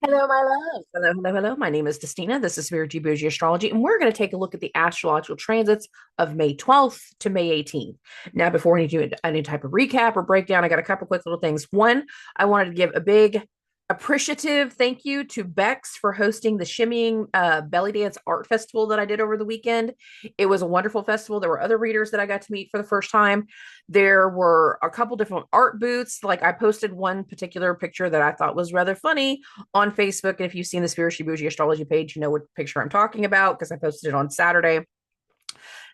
Hello, my love. Hello, hello, hello. My name is Dustina. This is Boujee Astrology, and we're going to take a look at the astrological transits of May 12th to May 18th. Now, before we do any type of recap or breakdown, I got a couple quick little things. One, I wanted to give a big appreciative thank you to Bex for hosting the Shimmying Belly Dance Art Festival that I did over the weekend. It was a wonderful festival. There were other readers that I got to meet for the first time. There were a couple different art booths. Like I posted one particular picture that I thought was rather funny on Facebook. And if you've seen the Spiritually Bougie Astrology page, you know what picture I'm talking about because I posted it on Saturday.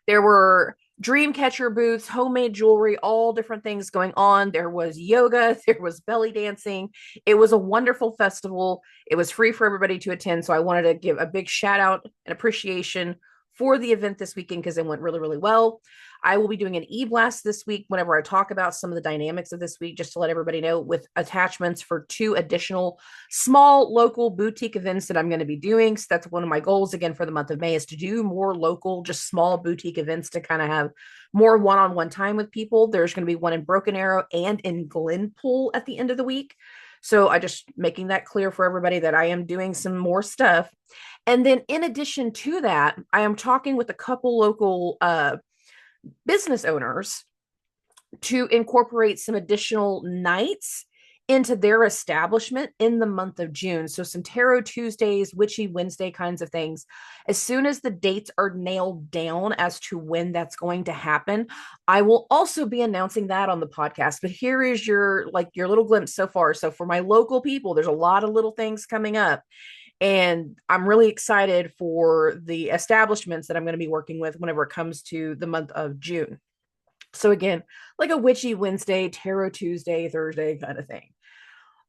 There were dream catcher booths, homemade jewelry, all different things going on. There was yoga, there was belly dancing. It was a wonderful festival. It was free for everybody to attend. So I wanted to give a big shout out and appreciation for the event this weekend because it went really, really well. I will be doing an e-blast this week whenever I talk about some of the dynamics of this week, just to let everybody know, with attachments for 2 additional small local boutique events that I'm going to be doing. So that's one of my goals again for the month of May, is to do more local, just small boutique events to kind of have more one-on-one time with people. There's going to be one in Broken Arrow and in Glenpool at the end of the week. So I just making that clear for everybody that I am doing some more stuff. And then in addition to that, I am talking with a couple local business owners to incorporate some additional nights into their establishment in the month of June. So some tarot Tuesdays, witchy Wednesday kinds of things. As soon as the dates are nailed down as to when that's going to happen, I will also be announcing that on the podcast. But here is your little glimpse so far. So for my local people, there's a lot of little things coming up. And I'm really excited for the establishments that I'm going to be working with whenever it comes to the month of June. So again, like a witchy Wednesday, tarot Tuesday, Thursday kind of thing.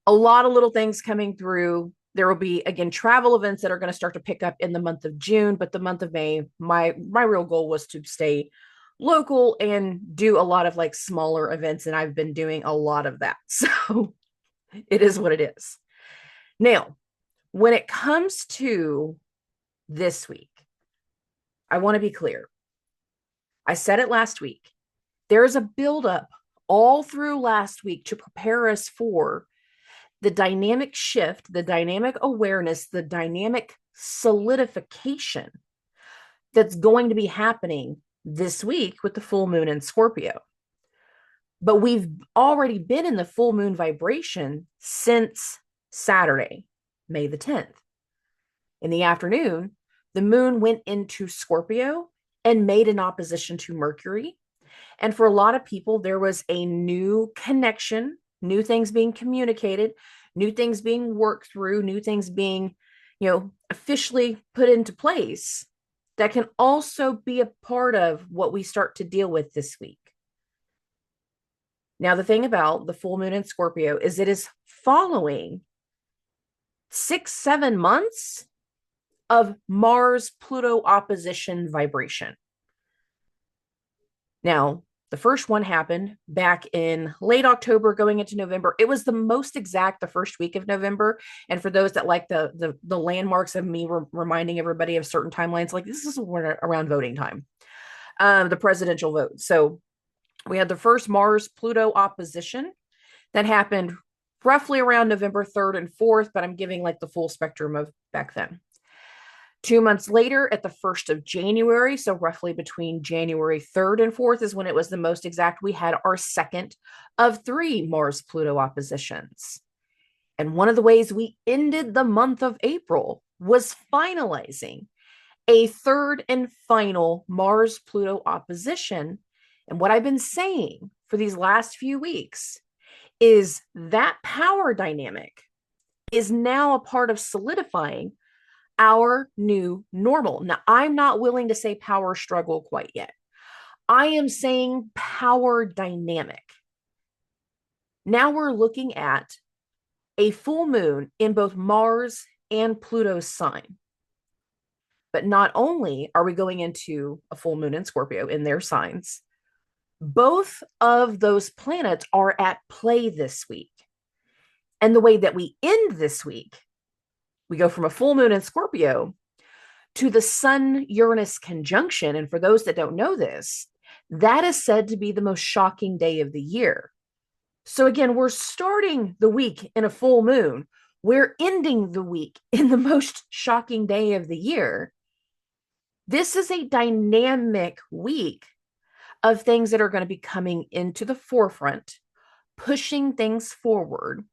A lot of little things coming through. There will be, again, travel events that are going to start to pick up in the month of June, but the month of May, my real goal was to stay local and do a lot of like smaller events, and I've been doing a lot of that. So it is what it is. Now, when it comes to this week, I want to be clear. I said it last week. There is a buildup all through last week to prepare us for the dynamic shift, the dynamic awareness, the dynamic solidification that's going to be happening this week with the full moon in Scorpio. But we've already been in the full moon vibration since Saturday, May the 10th. In the afternoon, the moon went into Scorpio and made an opposition to Mercury. And for a lot of people, there was a new connection, new things being communicated, new things being worked through, new things being, officially put into place that can also be a part of what we start to deal with this week. Now, the thing about the full moon in Scorpio is it is following 6-7 months of Mars Pluto opposition vibration. Now, the first one happened back in late October going into November. It was the most exact the first week of November. And for those that like the landmarks of me reminding everybody of certain timelines, like this is around voting time, the presidential vote. So we had the first Mars Pluto opposition that happened roughly around November 3rd and 4th, but I'm giving like the full spectrum of back then. 2 months later, at the 1st of January, so roughly between January 3rd and 4th is when it was the most exact, we had our second of 3 Mars-Pluto oppositions. And one of the ways we ended the month of April was finalizing a third and final Mars-Pluto opposition. And what I've been saying for these last few weeks is that power dynamic is now a part of solidifying our new normal. Now, I'm not willing to say power struggle quite yet. I am saying power dynamic. Now we're looking at a full moon in both Mars and Pluto's sign. But not only are we going into a full moon in Scorpio in their signs, both of those planets are at play this week. And the way that we end this week, we go from a full moon in Scorpio to the Sun-Uranus conjunction. And for those that don't know this, that is said to be the most shocking day of the year. So again, we're starting the week in a full moon We're ending the week in the most shocking day of the year. This is a dynamic week of things that are going to be coming into the forefront, pushing things forward,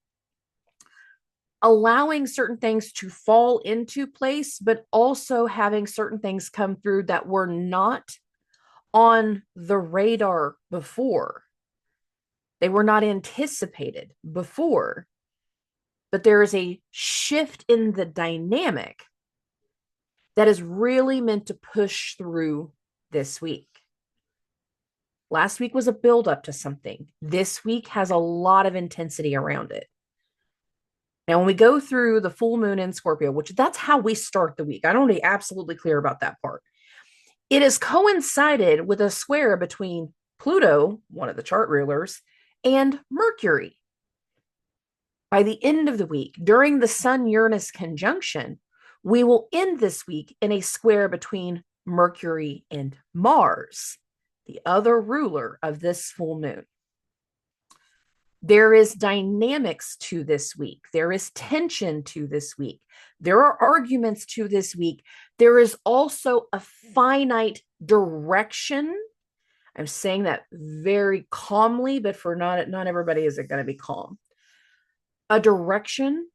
allowing certain things to fall into place, but also having certain things come through that were not on the radar before. They were not anticipated before, but there is a shift in the dynamic that is really meant to push through this week. Last week was a build-up to something. This week has a lot of intensity around it. Now, when we go through the full moon in Scorpio, which that's how we start the week, I don't want to be absolutely clear about that part. It has coincided with a square between Pluto, one of the chart rulers, and Mercury. By the end of the week, during the Sun-Uranus conjunction, we will end this week in a square between Mercury and Mars, the other ruler of this full moon. There is dynamics to this week. There is tension to this week. There are arguments to this week. There is also a finite direction. I'm saying that very calmly, but for not everybody is it going to be calm. A direction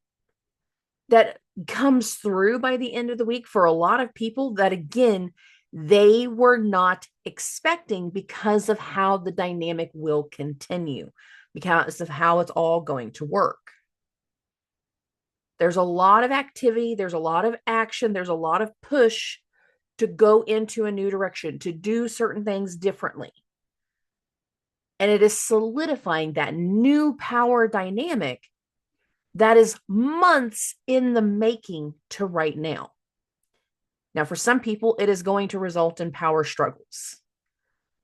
that comes through by the end of the week for a lot of people that, again, they were not expecting because of how the dynamic will continue, because of how it's all going to work. There's a lot of activity, there's a lot of action, there's a lot of push to go into a new direction, to do certain things differently. And it is solidifying that new power dynamic that is months in the making to right now. Now, for some people, it is going to result in power struggles.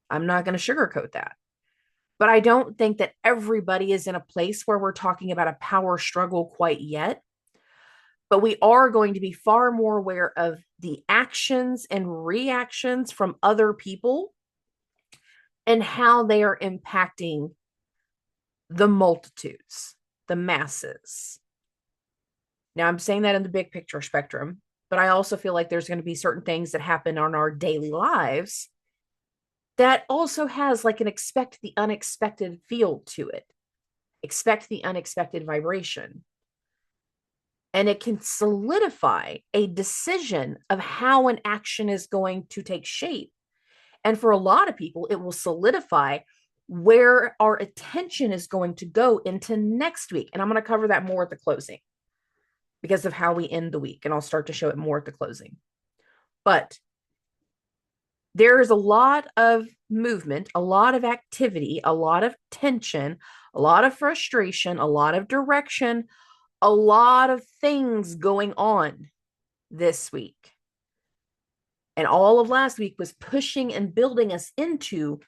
I'm not going to sugarcoat that. But I don't think that everybody is in a place where we're talking about a power struggle quite yet. But we are going to be far more aware of the actions and reactions from other people and how they are impacting the multitudes, the masses. Now, I'm saying that in the big picture spectrum, but I also feel like there's going to be certain things that happen on our daily lives that also has like an expect the unexpected feel to it. Expect the unexpected vibration. And it can solidify a decision of how an action is going to take shape. And for a lot of people, it will solidify where our attention is going to go into next week. And I'm going to cover that more at the closing because of how we end the week. And I'll start to show it more at the closing. But there is a lot of movement, a lot of activity, a lot of tension, a lot of frustration, a lot of direction, a lot of things going on this week. And all of last week was pushing and building us into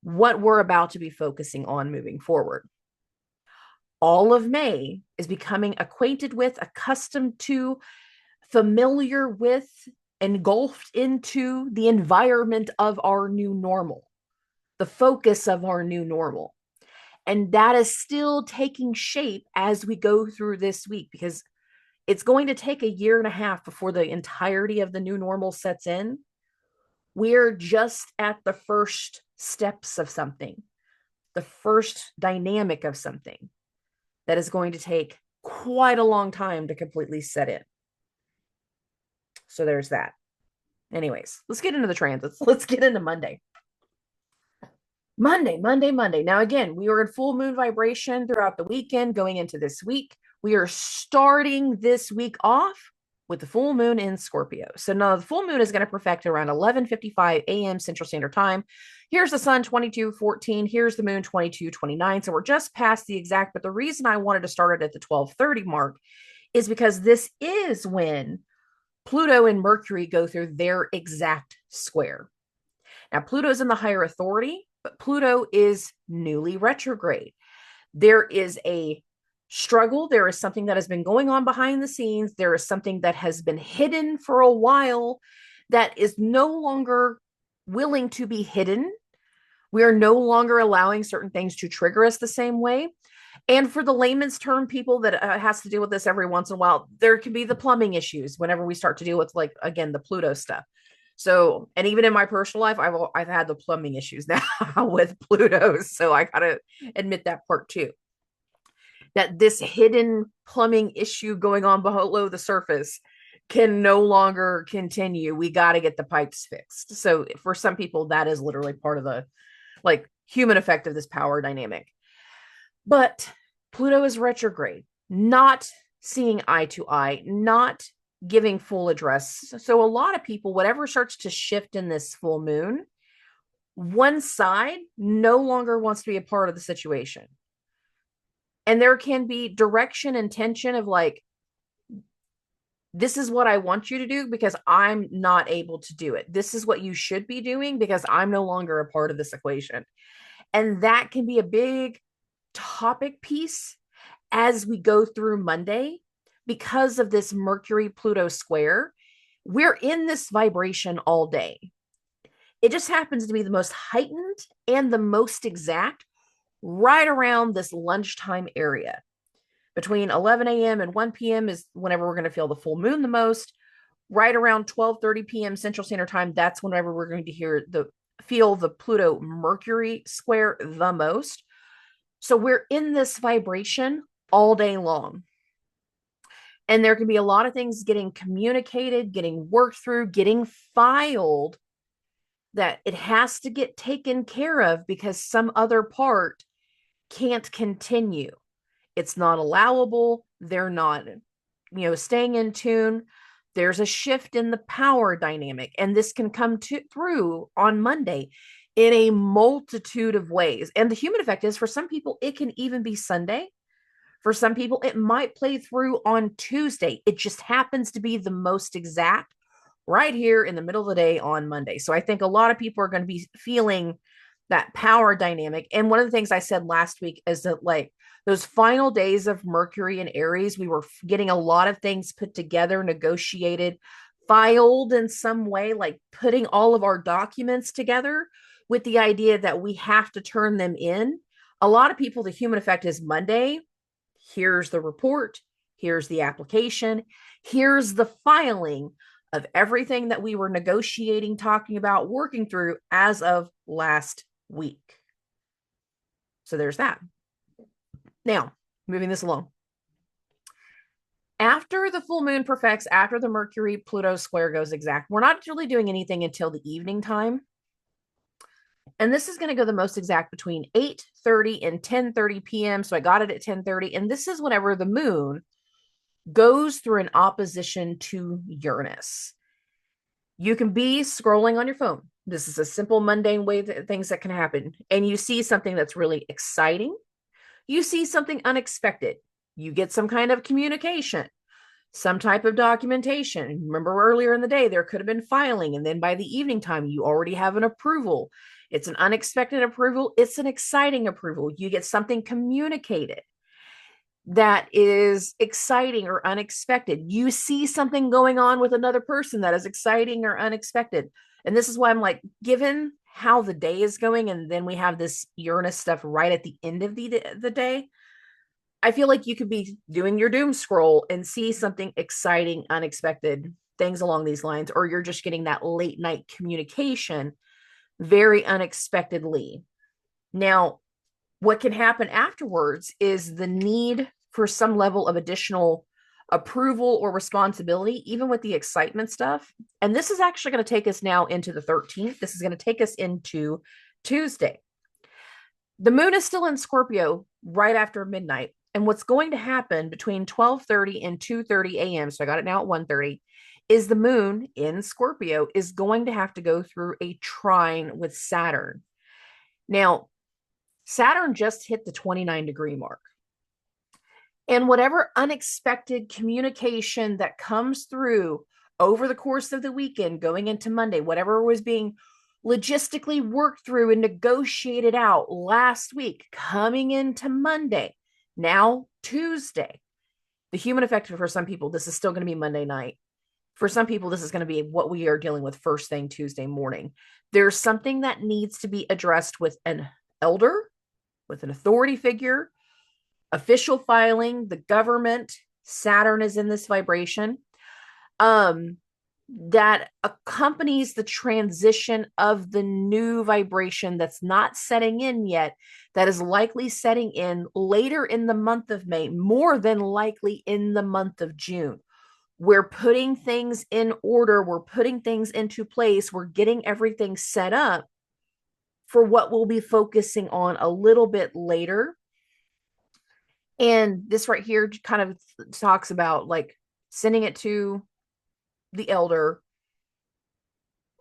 what we're about to be focusing on moving forward. All of May is becoming acquainted with, accustomed to, familiar with, engulfed into the environment of our new normal, the focus of our new normal. And that is still taking shape as we go through this week, because it's going to take a year and a half before the entirety of the new normal sets in. We're just at the first steps of something, the first dynamic of something that is going to take quite a long time to completely set in. So there's that. Anyways, let's get into the transits. Let's get into Monday. Monday. Now, again, we were in full moon vibration throughout the weekend going into this week. We are starting this week off with the full moon in Scorpio. So now the full moon is going to perfect around 11:55 a.m. Central Standard Time. Here's the sun, 22:14. Here's the moon, 22:29. So we're just past the exact, but the reason I wanted to start it at the 12:30 mark is because this is when Pluto and Mercury go through their exact square. Now, Pluto is in the higher authority, but Pluto is newly retrograde. There is a struggle. There is something that has been going on behind the scenes. There is something that has been hidden for a while that is no longer willing to be hidden. We are no longer allowing certain things to trigger us the same way. And for the layman's term people that has to deal with this every once in a while, there can be the plumbing issues whenever we start to deal with, like, again, the Pluto stuff. So, and even in my personal life, I've had the plumbing issues now with Pluto. So I gotta admit that part too. That this hidden plumbing issue going on below the surface can no longer continue. We got to get the pipes fixed. So for some people, that is literally part of the, like, human effect of this power dynamic. But Pluto is retrograde, not seeing eye to eye, not giving full address. So a lot of people, whatever starts to shift in this full moon, one side no longer wants to be a part of the situation. And there can be direction and tension of, like, this is what I want you to do because I'm not able to do it. This is what you should be doing because I'm no longer a part of this equation. And that can be a big topic piece as we go through Monday because of this Mercury Pluto square. We're in this vibration all day. It just happens to be the most heightened and the most exact right around this lunchtime area. Between 11 a.m. and 1 p.m. is whenever we're going to feel the full moon the most. Right around 12:30 p.m. Central Standard Time, that's whenever we're going to feel the Pluto Mercury square the most. So we're in this vibration all day long. And there can be a lot of things getting communicated, getting worked through, getting filed, that it has to get taken care of because some other part can't continue. It's not allowable. They're not, staying in tune. There's a shift in the power dynamic, and this can come through on Monday in a multitude of ways. And the human effect is, for some people, it can even be Sunday. For some people, it might play through on Tuesday. It just happens to be the most exact right here in the middle of the day on Monday. So I think a lot of people are going to be feeling that power dynamic. And one of the things I said last week is that, like, those final days of Mercury and Aries, we were getting a lot of things put together, negotiated, filed in some way, like putting all of our documents together with the idea that we have to turn them in. A lot of people, the human effect is Monday. Here's the report. Here's the application. Here's the filing of everything that we were negotiating, talking about, working through as of last week. So there's that. Now, moving this along. After the full moon perfects, after the Mercury Pluto square goes exact, we're not really doing anything until the evening time. And this is going to go the most exact between 8:30 and 10:30 p.m. So I got it at 10:30. And this is whenever the moon goes through an opposition to Uranus. You can be scrolling on your phone. This is a simple, mundane way that things that can happen. And you see something that's really exciting. You see something unexpected. You get some kind of communication, some type of documentation. Remember earlier in the day, there could have been filing. And then by the evening time, you already have an approval. It's an unexpected approval. It's an exciting approval. You get something communicated that is exciting or unexpected. You see something going on with another person that is exciting or unexpected. And this is why I'm like, given how the day is going, and then we have this Uranus stuff right at the end of the day, I feel like you could be doing your doom scroll and see something exciting, unexpected, things along these lines, or you're just getting that late night communication very unexpectedly. Now, what can happen afterwards is the need for some level of additional approval or responsibility, even with the excitement stuff. And this is actually going to take us now into the 13th. This is going to take us into Tuesday. The moon is still in Scorpio right after midnight. And what's going to happen between 12:30 and 2:30 a.m., so I got it now at 1:30, is the moon in Scorpio is going to have to go through a trine with Saturn. Now, Saturn just hit the 29-degree mark. And whatever unexpected communication that comes through over the course of the weekend, going into Monday, whatever was being logistically worked through and negotiated out last week, coming into Monday, now Tuesday. The human effect for some people, this is still going to be Monday night. For some people, this is going to be what we are dealing with first thing Tuesday morning. There's something that needs to be addressed with an elder, with an authority figure, official filing, the government, Saturn is in this vibration. That accompanies the transition of the new vibration that's not setting in yet, that is likely setting in later in the month of May, more than likely in the month of June. We're putting things in order, we're putting things into place, we're getting everything set up for what we'll be focusing on a little bit later. And this right here kind of talks about like sending it to the elder,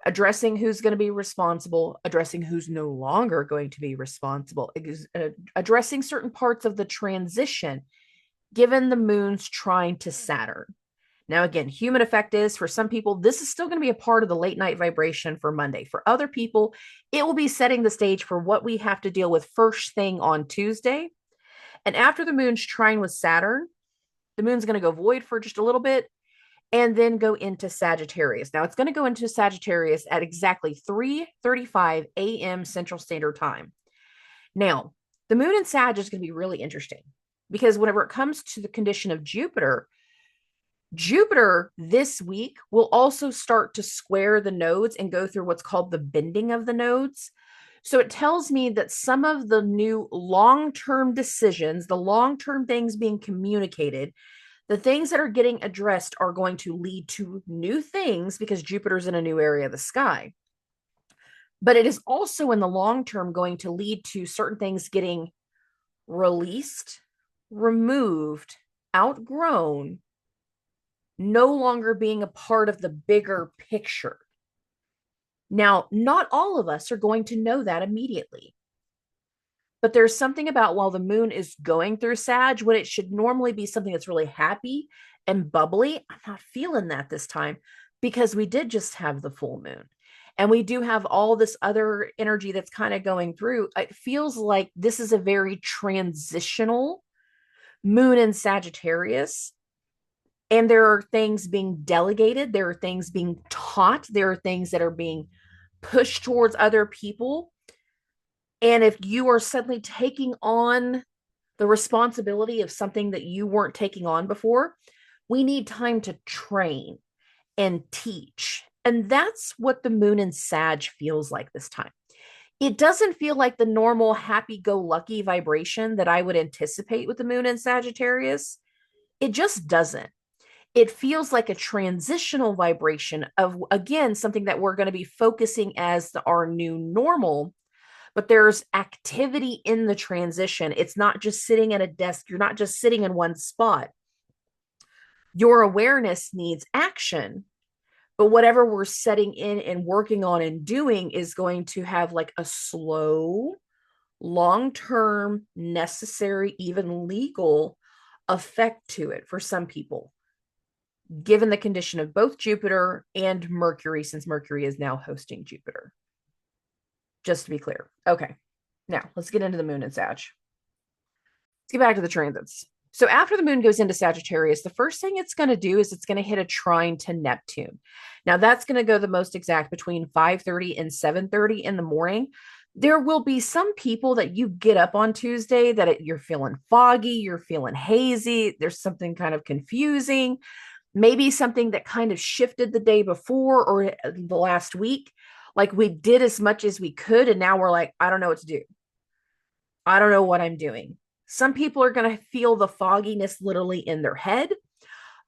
addressing who's going to be responsible, addressing who's no longer going to be responsible, addressing certain parts of the transition, given the moon's trine to Saturn. Now, again, human effect is for some people, this is still going to be a part of the late night vibration for Monday. For other people, it will be setting the stage for what we have to deal with first thing on Tuesday. And after the moon's trine with Saturn, the moon's going to go void for just a little bit and then go into Sagittarius. Now, it's going to go into Sagittarius at exactly 3:35 a.m. Central Standard Time. Now, the moon in Sag is going to be really interesting because whenever it comes to the condition of Jupiter, Jupiter this week will also start to square the nodes and go through what's called the bending of the nodes. So it tells me that some of the new long-term decisions, the long-term things being communicated, the things that are getting addressed are going to lead to new things because Jupiter's in a new area of the sky. But it is also in the long term going to lead to certain things getting released, removed, outgrown, no longer being a part of the bigger picture. Now, not all of us are going to know that immediately. But there's something about while the moon is going through Sag, when it should normally be something that's really happy and bubbly, I'm not feeling that this time because we did just have the full moon. And we do have all this other energy that's kind of going through. It feels like this is a very transitional moon in Sagittarius. And there are things being delegated. There are things being taught. There are things that are being pushed towards other people. And if you are suddenly taking on the responsibility of something that you weren't taking on before, we need time to train and teach. And that's what the moon in Sag feels like this time. It doesn't feel like the normal happy-go-lucky vibration that I would anticipate with the moon in Sagittarius. It just doesn't. It feels like a transitional vibration of, again, something that we're going to be focusing as our new normal. But there's activity in the transition. It's not just sitting at a desk. You're not just sitting in one spot. Your awareness needs action, but whatever we're setting in and working on and doing is going to have like a slow, long-term, necessary, even legal effect to it for some people, given the condition of both Jupiter and Mercury, since Mercury is now hosting Jupiter. Just to be clear. Okay. Now let's get into the moon in Sag. Let's get back to the transits. So after the moon goes into Sagittarius, the first thing it's going to do is it's going to hit a trine to Neptune. Now that's going to go the most exact between 5:30 and 7:30 in the morning. There will be some people that you get up on Tuesday that you're feeling foggy, you're feeling hazy, there's something kind of confusing, maybe something that kind of shifted the day before or the last week. Like we did as much as we could, and now we're like, I don't know what to do. I don't know what I'm doing. Some people are going to feel the fogginess literally in their head.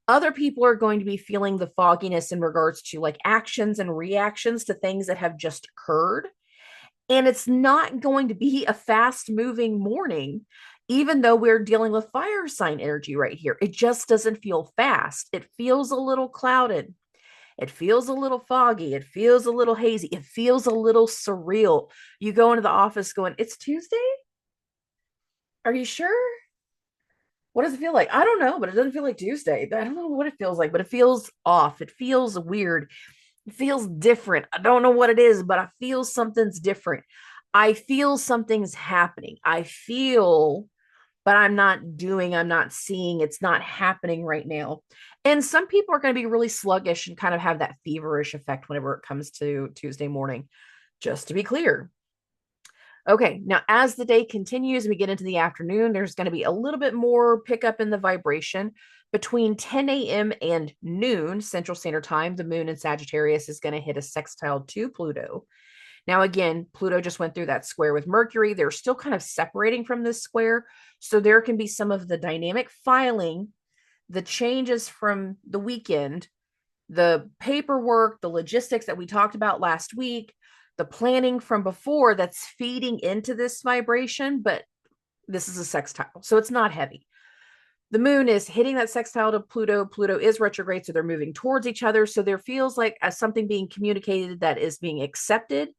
Other people are going to be feeling the fogginess in regards to like actions and reactions to things that have just occurred. And it's not going to be a fast moving morning, even though we're dealing with fire sign energy right here. It just doesn't feel fast. It feels a little clouded. It feels a little foggy. It feels a little hazy. It feels a little surreal. You go into the office going, it's Tuesday? Are you sure? What does it feel like? I don't know, but it doesn't feel like Tuesday. I don't know what it feels like, but it feels off. It feels weird. It feels different. I don't know what it is, but I feel something's different. I feel something's happening. I feel, but I'm not doing, I'm not seeing, it's not happening right now. And some people are going to be really sluggish and kind of have that feverish effect whenever it comes to Tuesday morning, just to be clear. Okay, now as the day continues, we get into the afternoon, there's going to be a little bit more pickup in the vibration. Between 10 a.m. and noon Central Standard Time, the moon in Sagittarius is going to hit a sextile to Pluto. Now, again, Pluto just went through that square with Mercury. They're still kind of separating from this square. So there can be some of the dynamic filing, the changes from the weekend, the paperwork, the logistics that we talked about last week, the planning from before that's feeding into this vibration, but this is a sextile, so it's not heavy. The moon is hitting that sextile to Pluto. Pluto is retrograde, so they're moving towards each other. So there feels like as something being communicated that is being accepted,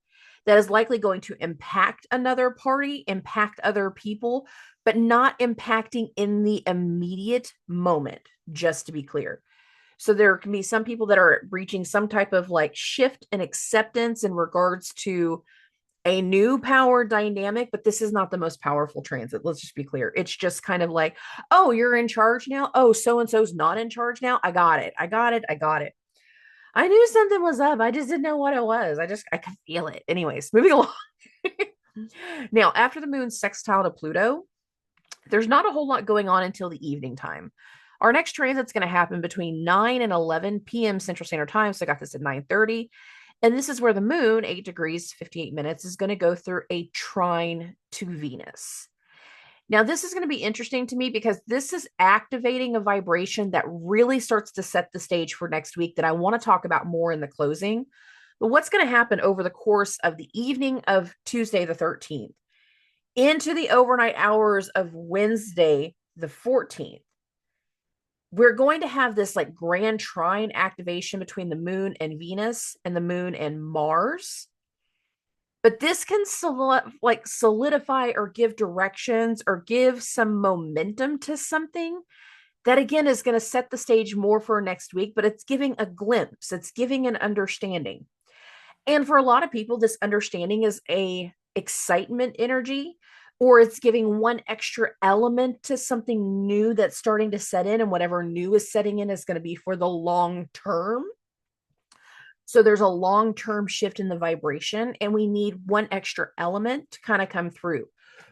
that is likely going to impact another party, impact other people, but not impacting in the immediate moment, just to be clear. So there can be some people that are reaching some type of like shift and acceptance in regards to a new power dynamic, but this is not the most powerful transit. Let's just be clear. It's just kind of like, oh, you're in charge now. Oh, so and so's not in charge now. I got it. I got it. I got it. I knew something was up. I just didn't know what it was. I could feel it. Anyways, moving along. Now, after the moon sextile to Pluto, there's not a whole lot going on until the evening time. Our next transit's going to happen between 9 and 11 p.m. Central Standard Time. So I got this at 9:30. And this is where the moon, 8 degrees, 58 minutes, is going to go through a trine to Venus. Now, this is going to be interesting to me because this is activating a vibration that really starts to set the stage for next week that I want to talk about more in the closing. But what's going to happen over the course of the evening of Tuesday, the 13th, into the overnight hours of Wednesday, the 14th, we're going to have this like grand trine activation between the moon and Venus and the moon and Mars. But this can solidify or give directions or give some momentum to something that, again, is going to set the stage more for next week, but it's giving a glimpse. It's giving an understanding. And for a lot of people, this understanding is a excitement energy, or it's giving one extra element to something new that's starting to set in, and whatever new is setting in is going to be for the long term. So there's a long-term shift in the vibration, and we need one extra element to kind of come through.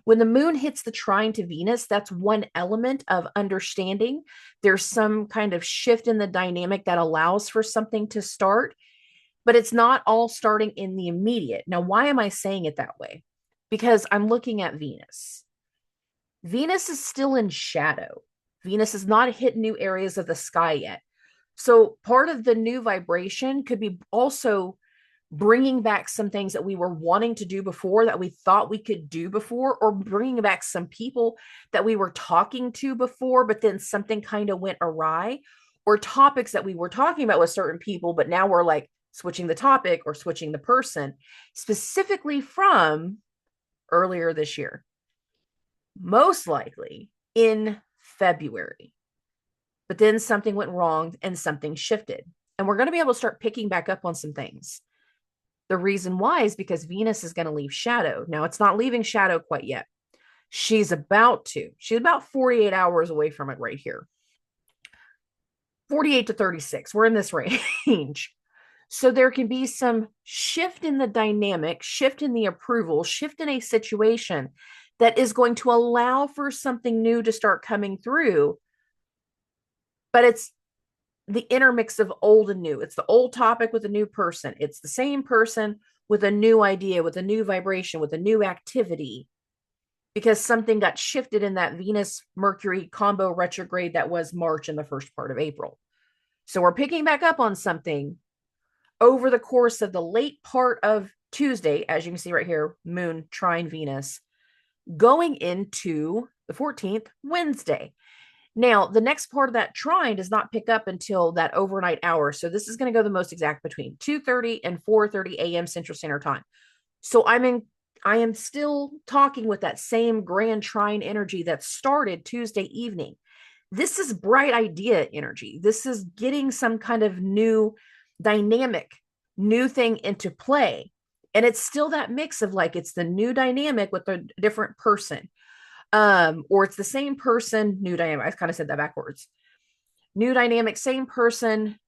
When the moon hits the trine to Venus, that's one element of understanding. There's some kind of shift in the dynamic that allows for something to start, but it's not all starting in the immediate. Now, why am I saying it that way? Because I'm looking at Venus. Venus is still in shadow. Venus has not hit new areas of the sky yet. So part of the new vibration could be also bringing back some things that we were wanting to do before that we thought we could do before, or bringing back some people that we were talking to before, but then something kind of went awry, or topics that we were talking about with certain people, but now we're like switching the topic or switching the person, specifically from earlier this year, most likely in February. But then something went wrong and something shifted. And we're going to be able to start picking back up on some things. The reason why is because Venus is going to leave shadow. Now, it's not leaving shadow quite yet. She's about to. She's about 48 hours away from it right here. 48 to 36. We're in this range. So there can be some shift in the dynamic, shift in the approval, shift in a situation that is going to allow for something new to start coming through. But it's the intermix of old and new. It's the old topic with a new person. It's the same person with a new idea, with a new vibration, with a new activity, because something got shifted in that Venus-Mercury combo retrograde that was March and the first part of April. So we're picking back up on something over the course of the late part of Tuesday, as you can see right here, moon trine Venus, going into the 14th, Wednesday. Now, the next part of that trine does not pick up until that overnight hour. So this is going to go the most exact between 2:30 and 4:30 a.m. Central Standard Time. So I am still talking with that same grand trine energy that started Tuesday evening. This is bright idea energy. This is getting some kind of new dynamic, new thing into play. And it's still that mix of like, it's the new dynamic with a different person. Or it's the same person, new dynamic. I kind of said that backwards. New dynamic, same person,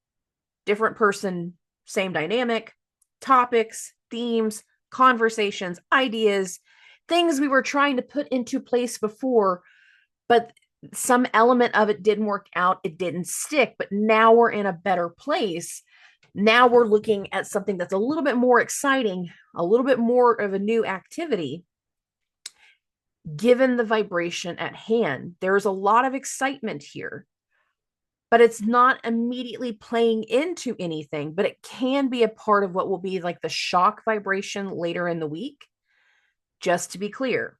different person, same dynamic, topics, themes, conversations, ideas. things we were trying to put into place before, but some element of it didn't work out. It didn't stick, but now we're in a better place. Now we're looking at something that's a little bit more exciting, a little bit more of a new activity. Given the vibration at hand, there's a lot of excitement here, but it's not immediately playing into anything, but it can be a part of what will be like the shock vibration later in the week, just to be clear.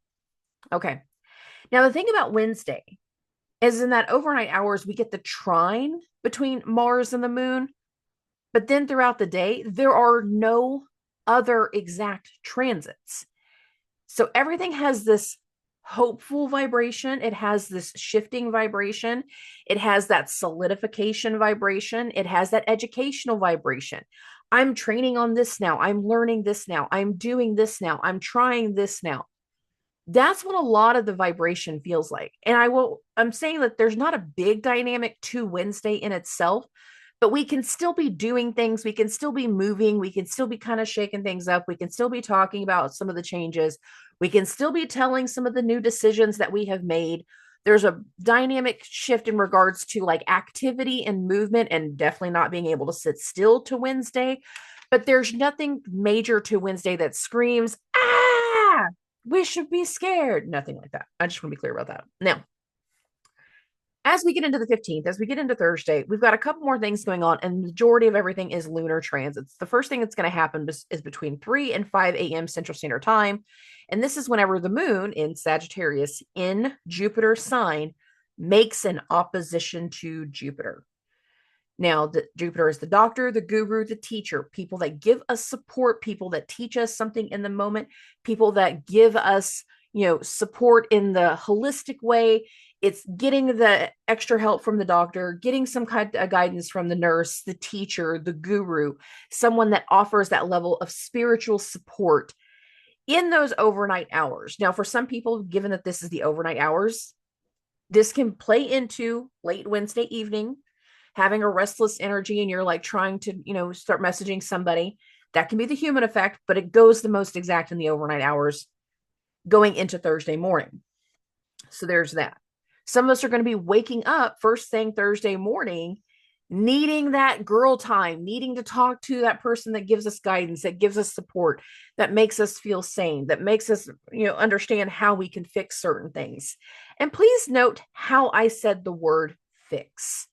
Okay. Now, the thing about Wednesday is in that overnight hours, we get the trine between Mars and the moon, but then throughout the day, there are no other exact transits. So everything has this hopeful vibration. It has this shifting vibration. It has that solidification vibration. It has that educational vibration. I'm training on this now. I'm learning this now. I'm doing this now. I'm trying this now. That's what a lot of the vibration feels like. And I'm saying that there's not a big dynamic to Wednesday in itself, but we can still be doing things. We can still be moving. We can still be kind of shaking things up. We can still be talking about some of the changes. We can still be telling some of the new decisions that we have made. There's a dynamic shift in regards to like activity and movement, and definitely not being able to sit still to Wednesday. But there's nothing major to Wednesday that screams, ah, we should be scared. Nothing like that. I just want to be clear about that. Now, as we get into the 15th, as we get into Thursday, we've got a couple more things going on, and the majority of everything is lunar transits. The first thing that's going to happen is between 3 and 5 a.m. Central Standard Time. And this is whenever the moon in Sagittarius in Jupiter's sign makes an opposition to Jupiter. Now, Jupiter is the doctor, the guru, the teacher, people that give us support, people that teach us something in the moment, people that give us, support in the holistic way. It's getting the extra help from the doctor, getting some kind of guidance from the nurse, the teacher, the guru, someone that offers that level of spiritual support in those overnight hours. Now, for some people, given that this is the overnight hours, this can play into late Wednesday evening, having a restless energy, and you're like trying to, start messaging somebody. That can be the human effect, but it goes the most exact in the overnight hours going into Thursday morning. So there's that. Some of us are going to be waking up first thing Thursday morning, needing that girl time, needing to talk to that person that gives us guidance, that gives us support, that makes us feel sane, that makes us, understand how we can fix certain things. And please note how I said the word fix,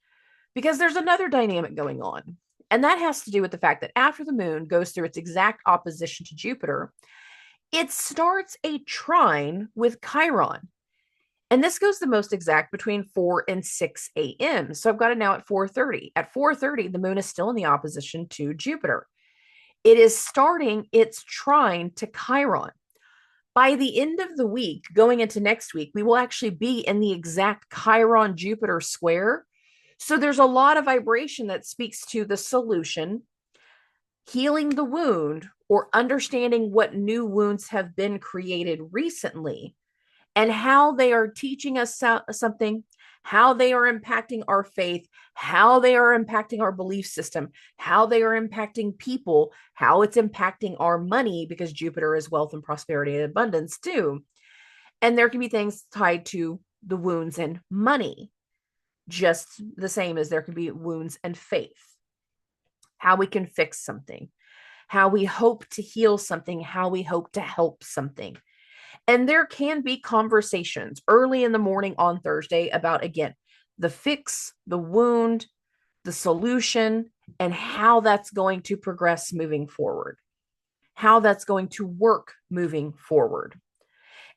because there's another dynamic going on. And that has to do with the fact that after the moon goes through its exact opposition to Jupiter, it starts a trine with Chiron. And this goes the most exact between 4 and 6 a.m. So I've got it now at 4:30. At 4:30, the moon is still in the opposition to Jupiter. It is starting its trine to Chiron. By the end of the week, going into next week, we will actually be in the exact Chiron-Jupiter square. So there's a lot of vibration that speaks to the solution, healing the wound, or understanding what new wounds have been created recently, and how they are teaching us something, how they are impacting our faith, how they are impacting our belief system, how they are impacting people, how it's impacting our money, because Jupiter is wealth and prosperity and abundance too. And there can be things tied to the wounds and money, just the same as there can be wounds and faith. How we can fix something, how we hope to heal something, how we hope to help something. And there can be conversations early in the morning on Thursday about, again, the fix, the wound, the solution, and how that's going to progress moving forward, how that's going to work moving forward.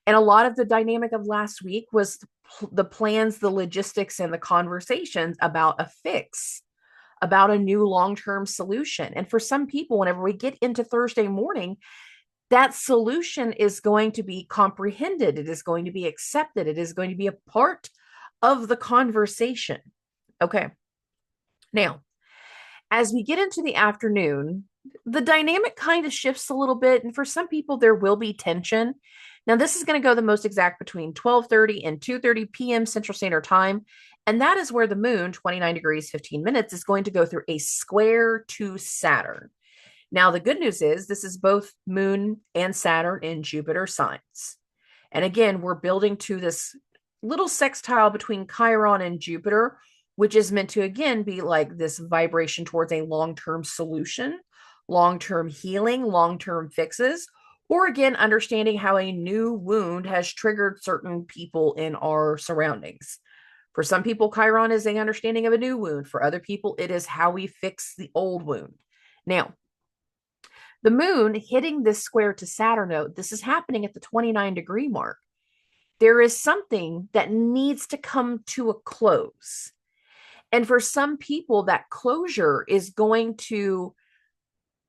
And a lot of the dynamic of last week was the plans, the logistics, and the conversations about a fix, about a new long-term solution. And for some people, whenever we get into Thursday morning, that solution is going to be comprehended. It is going to be accepted. It is going to be a part of the conversation. Okay. Now, as we get into the afternoon, the dynamic kind of shifts a little bit. And for some people, there will be tension. Now, this is going to go the most exact between 12:30 and 2:30 p.m. Central Standard Time. And that is where the moon, 29 degrees, 15 minutes, is going to go through a square to Saturn. Now, the good news is this is both moon and Saturn in Jupiter signs. And again, we're building to this little sextile between Chiron and Jupiter, which is meant to, again, be like this vibration towards a long-term solution, long-term healing, long-term fixes, or again, understanding how a new wound has triggered certain people in our surroundings. For some people, Chiron is an understanding of a new wound. For other people, it is how we fix the old wound. Now, the moon hitting this square to Saturn node, this is happening at the 29-degree mark. There is something that needs to come to a close. And for some people, that closure is going to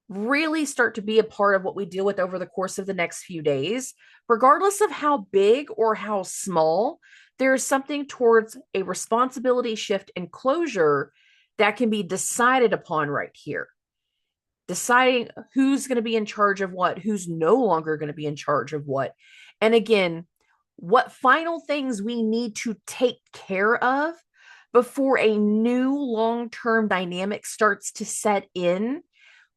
really start to be a part of what we deal with over the course of the next few days. Regardless of how big or how small, there is something towards a responsibility shift and closure that can be decided upon right here. Deciding who's going to be in charge of what, who's no longer going to be in charge of what. And again, what final things we need to take care of before a new long-term dynamic starts to set in,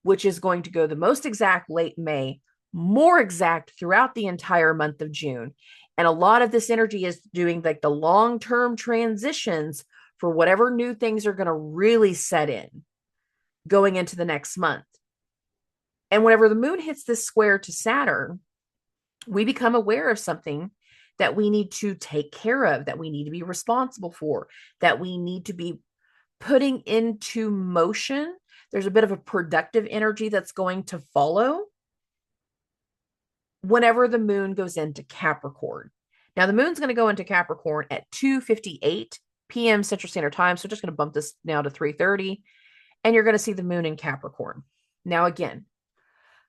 which is going to go the most exact late May, more exact throughout the entire month of June. And a lot of this energy is doing like the long-term transitions for whatever new things are going to really set in going into the next month. And whenever the moon hits this square to Saturn, we become aware of something that we need to take care of, that we need to be responsible for, that we need to be putting into motion. There's a bit of a productive energy that's going to follow whenever the moon goes into Capricorn. Now, the moon's going to go into Capricorn at 2:58 p.m. Central Standard Time. So just going to bump this now to 3:30, and you're going to see the moon in Capricorn. Now, again,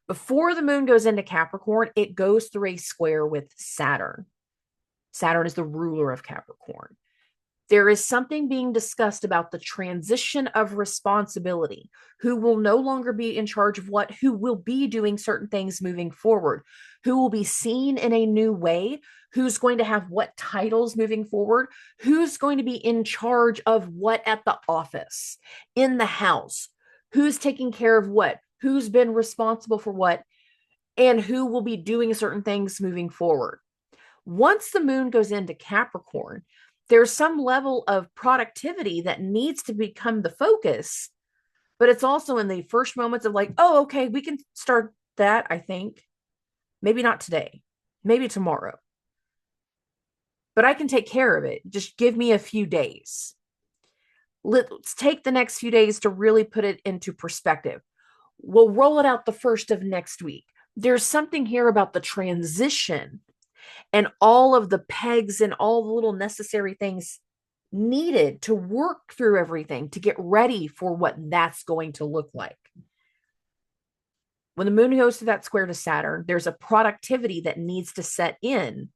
before the moon goes into Capricorn, it goes through a square with Saturn. Saturn is the ruler of Capricorn. There is something being discussed about the transition of responsibility, who will no longer be in charge of what, who will be doing certain things moving forward, who will be seen in a new way, who's going to have what titles moving forward, who's going to be in charge of what at the office, in the house, who's taking care of what, who's been responsible for what, and who will be doing certain things moving forward. Once the moon goes into Capricorn, there's some level of productivity that needs to become the focus, but it's also in the first moments of like, oh, okay, we can start that, I think. Maybe not today, maybe tomorrow, but I can take care of it. Just give me a few days. Let's take the next few days to really put it into perspective. We'll roll it out the first of next week. There's something here about the transition and all of the pegs and all the little necessary things needed to work through everything to get ready for what that's going to look like. When the moon goes to that square to Saturn, there's a productivity that needs to set in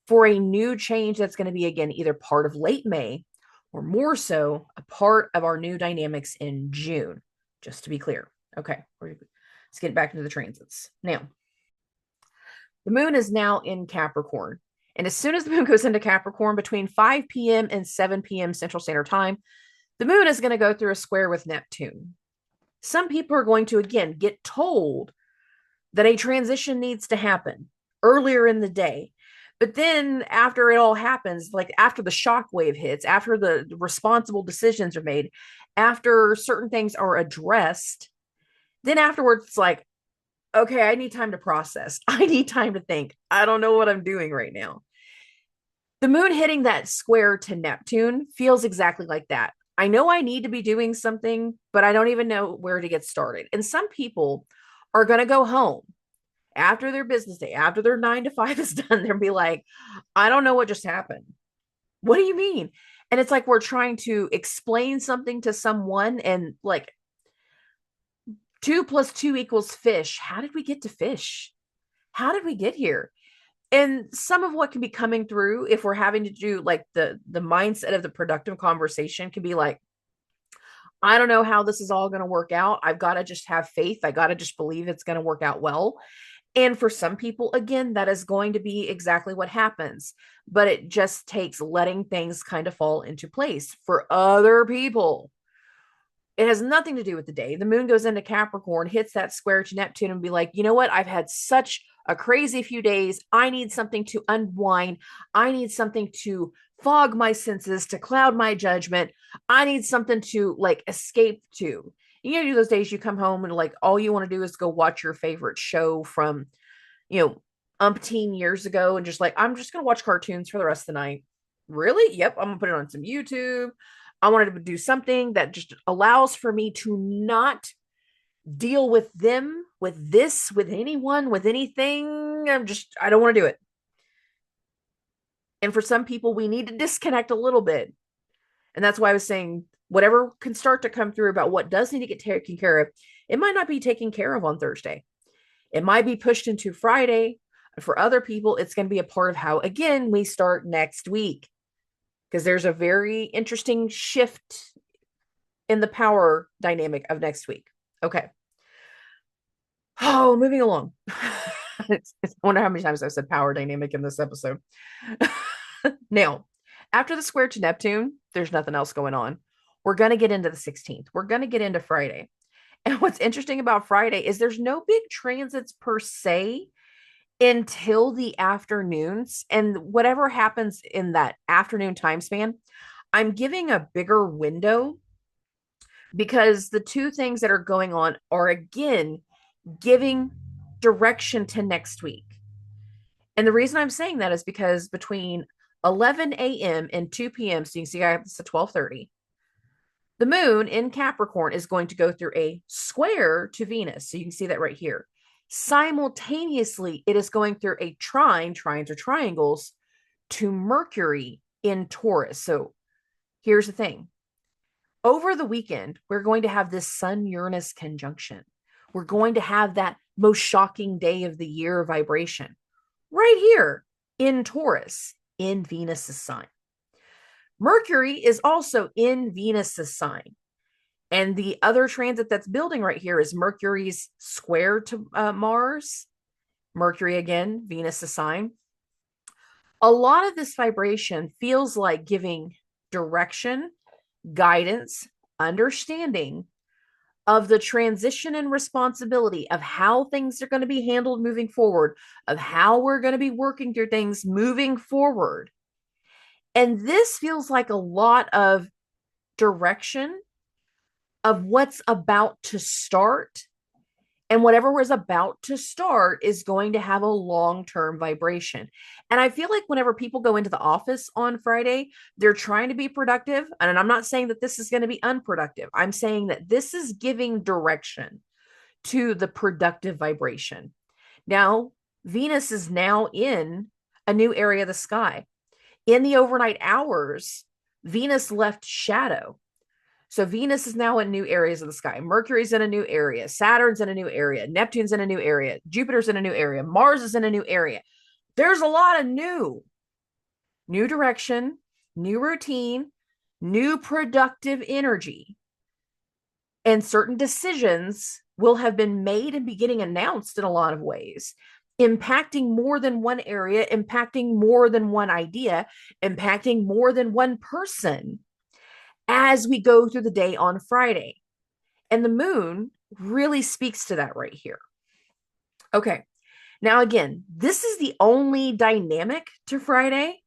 for a new change that's going to be, again, either part of late May or more so a part of our new dynamics in June, just to be clear. Okay, let's get back into the transits. Now, the moon is now in Capricorn. And as soon as the moon goes into Capricorn, between 5 p.m. and 7 p.m. Central Standard Time, the moon is going to go through a square with Neptune. Some people are going to, again, get told that a transition needs to happen earlier in the day. But then after it all happens, like after the shock wave hits, after the responsible decisions are made, after certain things are addressed, then afterwards it's like, okay, I need time to process. I need time to think. I don't know what I'm doing right now. The moon hitting that square to Neptune feels exactly like that. I know I need to be doing something, but I don't even know where to get started. And some people are going to go home after their business day, after their 9 to 5 is done. They'll be like, I don't know what just happened. What do you mean? And it's like we're trying to explain something to someone and like, 2 + 2 = fish. How did we get to fish? How did we get here? And some of what can be coming through if we're having to do like the mindset of the productive conversation can be like, I don't know how this is all going to work out. I've got to just have faith. I got to just believe it's going to work out well. And for some people, again, that is going to be exactly what happens. But it just takes letting things kind of fall into place. For other people, it has nothing to do with the day. The moon goes into Capricorn, hits that square to Neptune, and be like, you know what? I've had such a crazy few days. I need something to unwind. I need something to fog my senses, to cloud my judgment. I need something to like escape to. You know, those days you come home and like all you want to do is go watch your favorite show from, umpteen years ago and just like, I'm just going to watch cartoons for the rest of the night. Really? Yep. I'm going to put it on some YouTube. I wanted to do something that just allows for me to not deal with them, with this, with anyone, with anything. I don't want to do it. And for some people, we need to disconnect a little bit. And that's why I was saying whatever can start to come through about what does need to get taken care of, it might not be taken care of on Thursday. It might be pushed into Friday. For other people, it's going to be a part of how, again, we start next week. Because there's a very interesting shift in the power dynamic of next week. Okay. Oh, moving along. I wonder how many times I've said power dynamic in this episode. Now, after the square to Neptune, there's nothing else going on. We're going to get into the 16th. We're going to get into Friday. And what's interesting about Friday is there's no big transits per se until the afternoons. And whatever happens in that afternoon time span, I'm giving a bigger window because the two things that are going on are, again, giving direction to next week. And the reason I'm saying that is because between 11 a.m. and 2 p.m., so you can see I have this at 12:30, the moon in Capricorn is going to go through a square to Venus. So you can see that right here. Simultaneously, it is going through a trines or triangles to Mercury in Taurus. So here's the thing. Over the weekend, we're going to have this Sun-Uranus conjunction. We're going to have that most shocking day of the year vibration right here in Taurus, in Venus's sign. Mercury is also in Venus's sign. And the other transit that's building right here is Mercury's square to Mars. Mercury again, Venus's sign. A lot of this vibration feels like giving direction, guidance, understanding of the transition and responsibility of how things are going to be handled moving forward, of how we're going to be working through things moving forward. And this feels like a lot of direction of what's about to start. And whatever was about to start is going to have a long-term vibration. And I feel like whenever people go into the office on Friday, they're trying to be productive. And I'm not saying that this is going to be unproductive. I'm saying that this is giving direction to the productive vibration. Now, Venus is now in a new area of the sky. In the overnight hours, Venus left shadow. So Venus is now in new areas of the sky. Mercury's in a new area. Saturn's in a new area. Neptune's in a new area. Jupiter's in a new area. Mars is in a new area. There's a lot of new direction, new routine, new productive energy. And certain decisions will have been made and be getting announced in a lot of ways, impacting more than one area, impacting more than one idea, impacting more than one person as we go through the day on Friday. And the moon really speaks to that right here. Okay. Now, again, this is the only dynamic to Friday,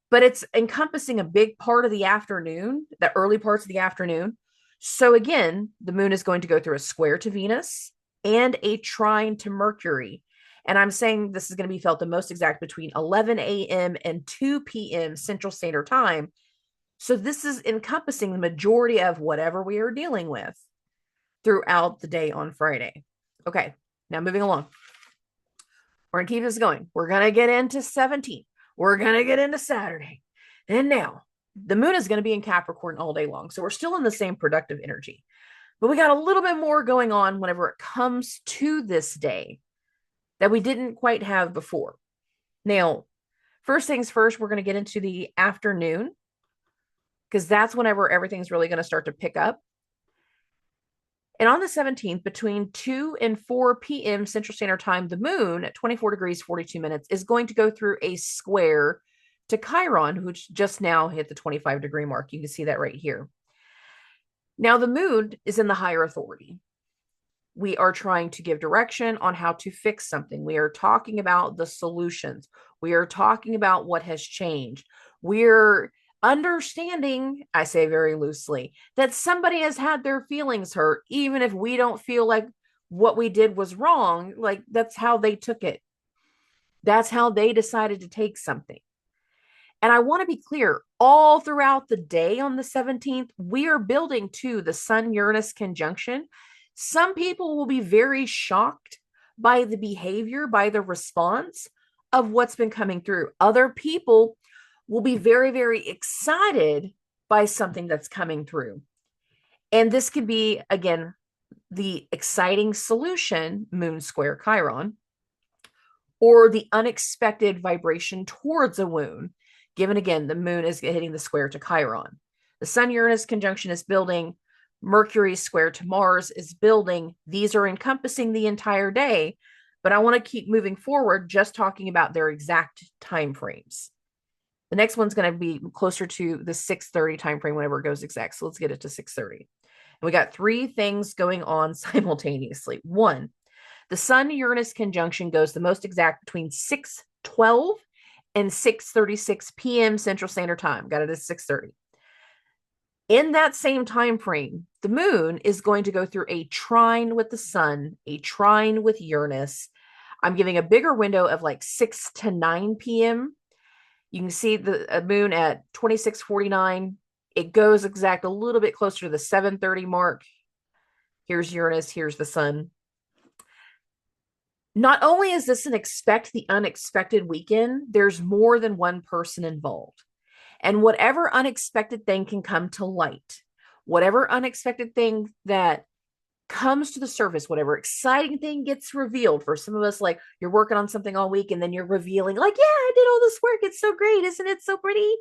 but it's encompassing a big part of the afternoon, the early parts of the afternoon. So again, the moon is going to go through a square to Venus and a trine to Mercury. And I'm saying this is going to be felt the most exact between 11 a.m. and 2 p.m. Central Standard Time. So this is encompassing the majority of whatever we are dealing with throughout the day on Friday. Okay, now moving along. We're going to keep this going. We're going to get into 17th. We're going to get into Saturday. And now the moon is going to be in Capricorn all day long. So we're still in the same productive energy. But we got a little bit more going on whenever it comes to this day that we didn't quite have before. Now, first things first, we're going to get into the afternoon, because that's whenever everything's really going to start to pick up. And on the 17th, between 2 and 4 p.m. Central Standard Time, the moon at 24 degrees, 42 minutes is going to go through a square to Chiron, which just now hit the 25-degree mark. You can see that right here. Now, the moon is in the higher authority. We are trying to give direction on how to fix something. We are talking about the solutions. We are talking about what has changed. We're understanding, I say very loosely, that somebody has had their feelings hurt, even if we don't feel like what we did was wrong. Like, that's how they took it. That's how they decided to take something. And I want to be clear, all throughout the day on the 17th, we are building to the Sun Uranus conjunction. Some people will be very shocked by the behavior, by the response of what's been coming through. Other people will be very, very excited by something that's coming through. And this could be, again, the exciting solution, Moon square Chiron, or the unexpected vibration towards a wound, given again, the moon is hitting the square to Chiron. The Sun Uranus conjunction is building. Mercury square to Mars is building. These are encompassing the entire day, but I want to keep moving forward, just talking about their exact time frames. The next one's going to be closer to the 6:30 time frame whenever it goes exact. So let's get it to 6:30. And we got three things going on simultaneously. One, the Sun Uranus conjunction goes the most exact between 6:12 and 6:36 p.m. Central Standard Time. Got it at 6:30. In that same time frame, the moon is going to go through a trine with the sun, a trine with Uranus. I'm giving a bigger window of like 6 to 9 p.m. You can see the moon at 26:49. It goes exact a little bit closer to the 7:30 mark. Here's Uranus, here's the sun. Not only is this an expect the unexpected weekend, there's more than one person involved. And whatever unexpected thing can come to light, whatever unexpected thing that comes to the surface, whatever exciting thing gets revealed. For some of us, like, you're working on something all week and then you're revealing, like, yeah, I did all this work. It's so great. Isn't it so pretty?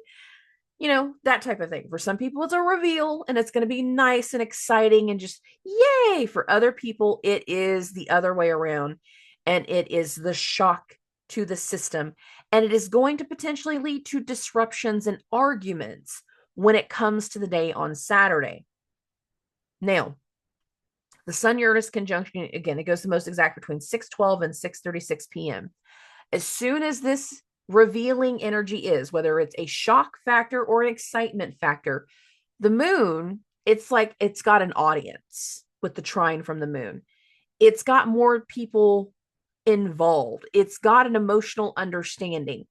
You know, that type of thing. For some people, it's a reveal and it's going to be nice and exciting and just yay. For other people, it is the other way around. And it is the shock to the system. And it is going to potentially lead to disruptions and arguments when it comes to the day on Saturday. Now, the Sun Uranus conjunction, again, it goes the most exact between 6:12 and 6:36 p.m. As soon as this revealing energy is, whether it's a shock factor or an excitement factor, the moon, it's like it's got an audience with the trine from the moon. It's got more people involved. It's got an emotional understanding.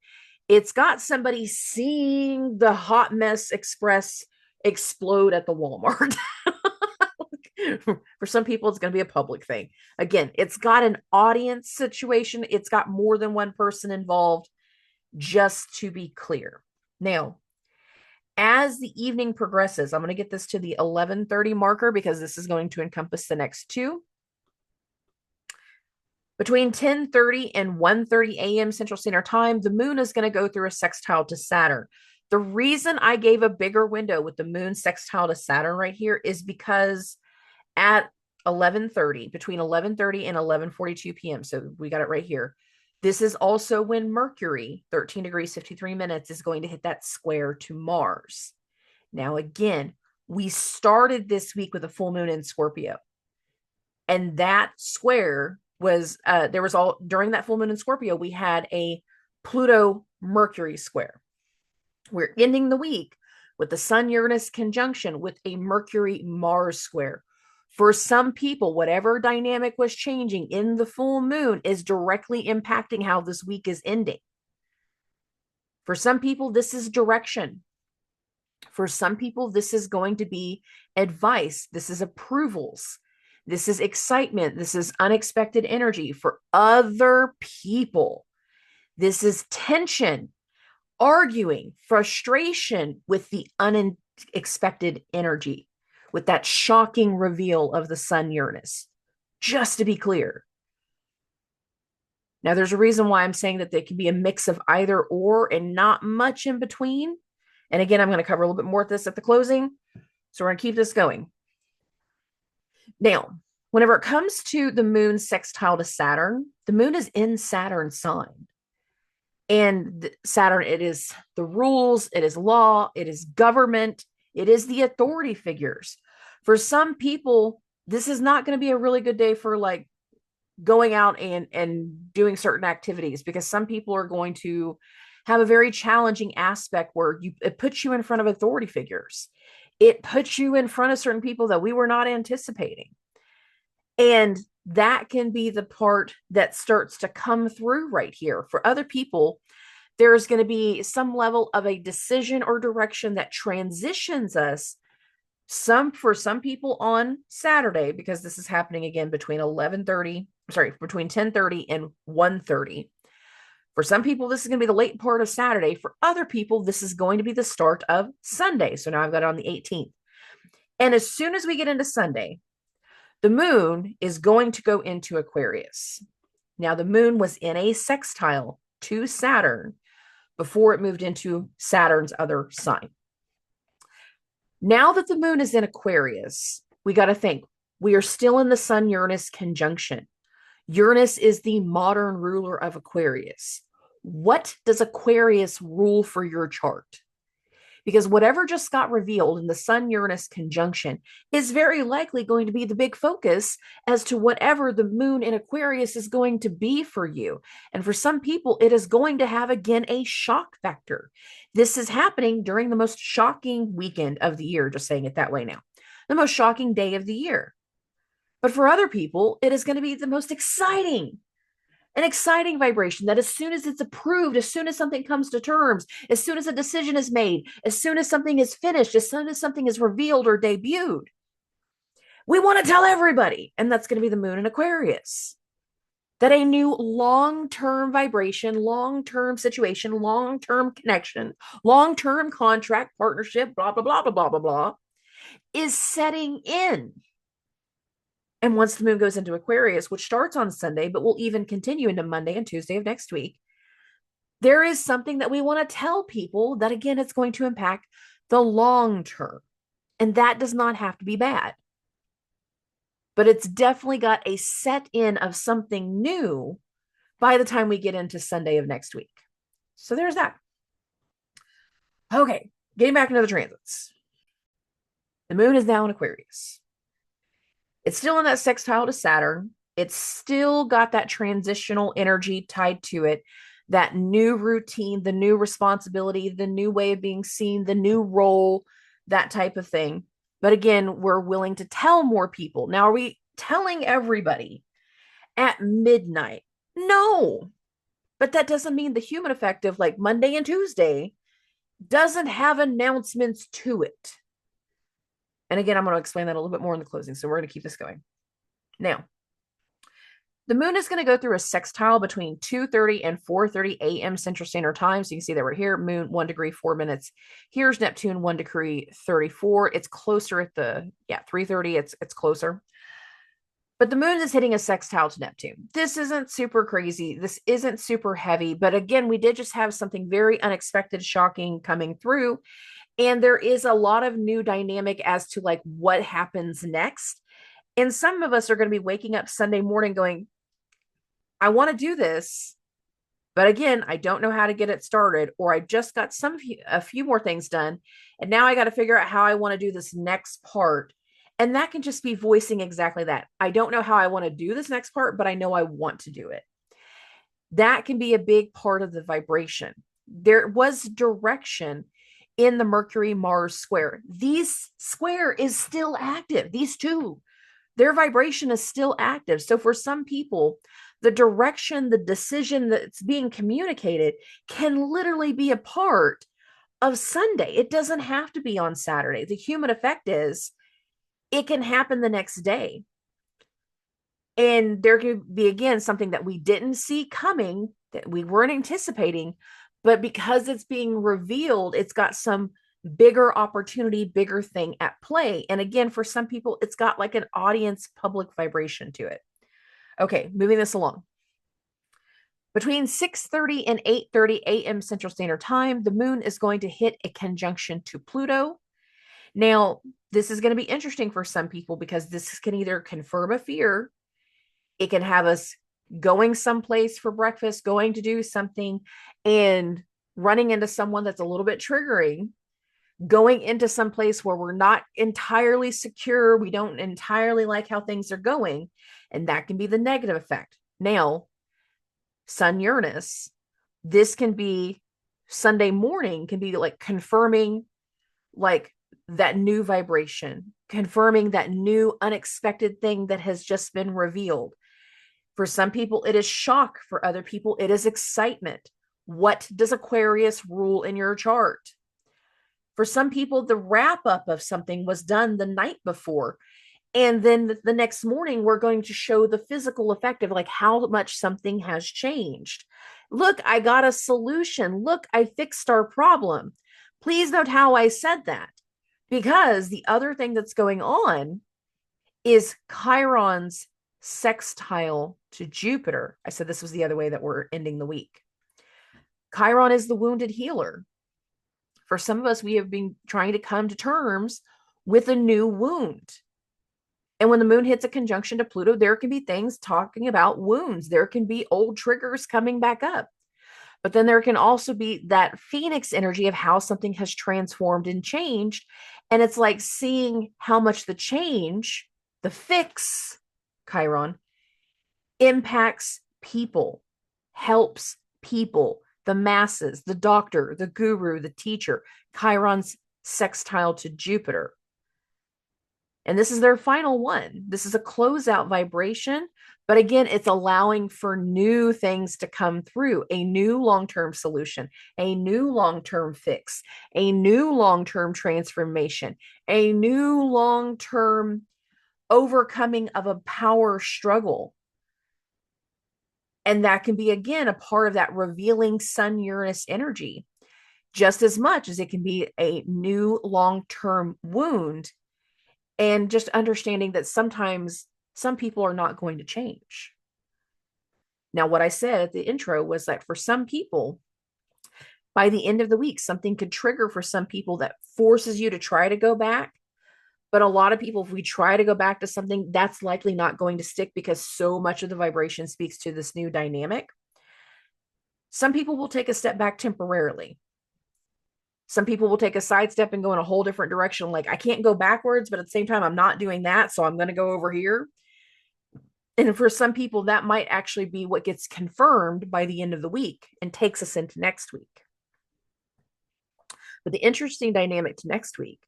It's got somebody seeing the hot mess express explode at the Walmart. For some people, it's going to be a public thing. Again, it's got an audience situation. It's got more than one person involved, just to be clear. Now, as the evening progresses, I'm going to get this to the 11:30 marker because this is going to encompass the next two. Between 10:30 and 1:30 a.m. Central Standard Time, the moon is going to go through a sextile to Saturn. The reason I gave a bigger window with the moon sextile to Saturn right here is because at 11:30, between 11:30 and 11:42 p.m., so we got it right here, this is also when Mercury, 13 degrees 53 minutes, is going to hit that square to Mars. Now, again, we started this week with a full moon in Scorpio. And that square was, there was all, during that full moon in Scorpio, we had a Pluto Mercury square. We're ending the week with the Sun Uranus conjunction with a Mercury Mars square. For some people, whatever dynamic was changing in the full moon is directly impacting how this week is ending. For some people, this is direction. For some people, this is going to be advice. This is approvals. This is excitement. This is unexpected energy. For other people, this is tension, arguing, frustration with the unexpected energy, with that shocking reveal of the Sun Uranus. Just to be clear. Now, there's a reason why I'm saying that there can be a mix of either or and not much in between. And again, I'm going to cover a little bit more of this at the closing. So we're going to keep this going. Now, whenever it comes to the moon sextile to Saturn, the moon is in Saturn's sign. And Saturn, it is the rules, it is law, it is government, it is the authority figures. For some people, this is not going to be a really good day for like going out and doing certain activities, because some people are going to have a very challenging aspect where it puts you in front of authority figures. It puts you in front of certain people that we were not anticipating. And that can be the part that starts to come through right here. For other people, there's going to be some level of a decision or direction that transitions us, for some people on Saturday, because this is happening again between 10:30 and 1:30. For some people, this is going to be the late part of Saturday. For other people, this is going to be the start of Sunday. So now I've got it on the 18th. And as soon as we get into Sunday, the moon is going to go into Aquarius. Now, the moon was in a sextile to Saturn before it moved into Saturn's other sign. Now that the moon is in Aquarius, we got to think, we are still in the Sun-Uranus conjunction. Uranus is the modern ruler of Aquarius. What does Aquarius rule for your chart? Because whatever just got revealed in the Sun-Uranus conjunction is very likely going to be the big focus as to whatever the moon in Aquarius is going to be for you. And for some people, it is going to have, again, a shock factor. This is happening during the most shocking weekend of the year, just saying it that way now, the most shocking day of the year. But for other people, it is going to be the most exciting, an exciting vibration that as soon as it's approved, as soon as something comes to terms, as soon as a decision is made, as soon as something is finished, as soon as something is revealed or debuted, we want to tell everybody. And that's going to be the moon in Aquarius. That a new long-term vibration, long-term situation, long-term connection, long-term contract, partnership, blah, blah, blah, blah, blah, blah, blah, is setting in. And once the moon goes into Aquarius, which starts on Sunday, but will even continue into Monday and Tuesday of next week, there is something that we want to tell people that, again, it's going to impact the long term. And that does not have to be bad. But it's definitely got a set in of something new by the time we get into Sunday of next week. So there's that. Okay, getting back into the transits. The moon is now in Aquarius. It's still in that sextile to Saturn. It's still got that transitional energy tied to it, that new routine, the new responsibility, the new way of being seen, the new role, that type of thing. But again, we're willing to tell more people. Now, are we telling everybody at midnight? No. But that doesn't mean the human effect of like Monday and Tuesday doesn't have announcements to it. And again, I'm going to explain that a little bit more in the closing. So we're going to keep this going. Now, the moon is going to go through a sextile between 2:30 and 4:30 a.m. Central Standard Time. So you can see that we're here, moon 1 degree, 4 minutes. Here's Neptune 1 degree, 34. It's closer at 3:30. It's closer. But the moon is hitting a sextile to Neptune. This isn't super crazy. This isn't super heavy. But again, we did just have something very unexpected, shocking coming through. And there is a lot of new dynamic as to like what happens next. And some of us are going to be waking up Sunday morning going, I want to do this, but again, I don't know how to get it started, or I just got a few more things done. And now I got to figure out how I want to do this next part. And that can just be voicing exactly that. I don't know how I want to do this next part, but I know I want to do it. That can be a big part of the vibration. There was direction in the Mercury-Mars square. These square is still active. These two, their vibration is still active. So for some people, the direction, the decision that's being communicated can literally be a part of Sunday. It doesn't have to be on Saturday. The human effect is it can happen the next day. And there could be, again, something that we didn't see coming, that we weren't anticipating, but because it's being revealed, it's got some bigger opportunity, bigger thing at play. And again, for some people, it's got like an audience public vibration to it. Okay, moving this along. Between 6:30 and 8:30 a.m. Central Standard Time, the moon is going to hit a conjunction to Pluto. Now, this is going to be interesting for some people because this can either confirm a fear, it can have us going someplace for breakfast, going to do something, and running into someone that's a little bit triggering. going into some place where we're not entirely secure. We don't entirely like how things are going. And that can be the negative effect. Now, Sun Uranus, this can be Sunday morning, can be like confirming like that new vibration, confirming that new unexpected thing that has just been revealed. For some people, it is shock. For other people, it is excitement. What does Aquarius rule in your chart? For some people, the wrap up of something was done the night before. And then the next morning, we're going to show the physical effect of like how much something has changed. Look, I got a solution. Look, I fixed our problem. Please note how I said that, because the other thing that's going on is Chiron's sextile to Jupiter. I said this was the other way that we're ending the week. Chiron is the wounded healer. For some of us, we have been trying to come to terms with a new wound. And when the moon hits a conjunction to Pluto, there can be things talking about wounds. There can be old triggers coming back up. But then there can also be that Phoenix energy of how something has transformed and changed. And it's like seeing how much the change, the fix, Chiron, impacts people, helps people, the masses, the doctor, the guru, the teacher. Chiron's sextile to Jupiter. And this is their final one. This is a closeout vibration. But again, it's allowing for new things to come through, a new long-term solution, a new long-term fix, a new long-term transformation, a new long-term overcoming of a power struggle. And that can be, again, a part of that revealing Sun Uranus energy, just as much as it can be a new long-term wound. And just understanding that sometimes some people are not going to change. Now, what I said at the intro was that for some people, by the end of the week, something could trigger for some people that forces you to try to go back. But a lot of people, if we try to go back to something, that's likely not going to stick because so much of the vibration speaks to this new dynamic. Some people will take a step back temporarily. Some people will take a sidestep and go in a whole different direction. Like, I can't go backwards, but at the same time, I'm not doing that. So I'm going to go over here. And for some people, that might actually be what gets confirmed by the end of the week and takes us into next week. But the interesting dynamic to next week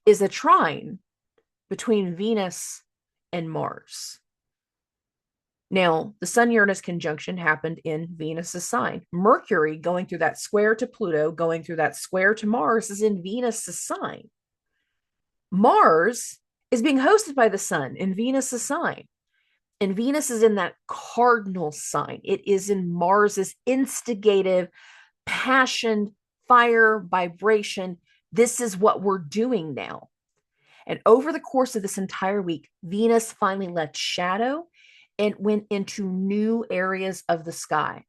is a trine between Venus and Mars. Now, the Sun-Uranus conjunction happened in Venus's sign. Mercury going through that square to Pluto, going through that square to Mars, is in Venus's sign. Mars is being hosted by the Sun in Venus's sign. And Venus is in that cardinal sign. It is in Mars's instigative, passion, fire, vibration. This is what we're doing now. And over the course of this entire week, Venus finally left shadow and went into new areas of the sky.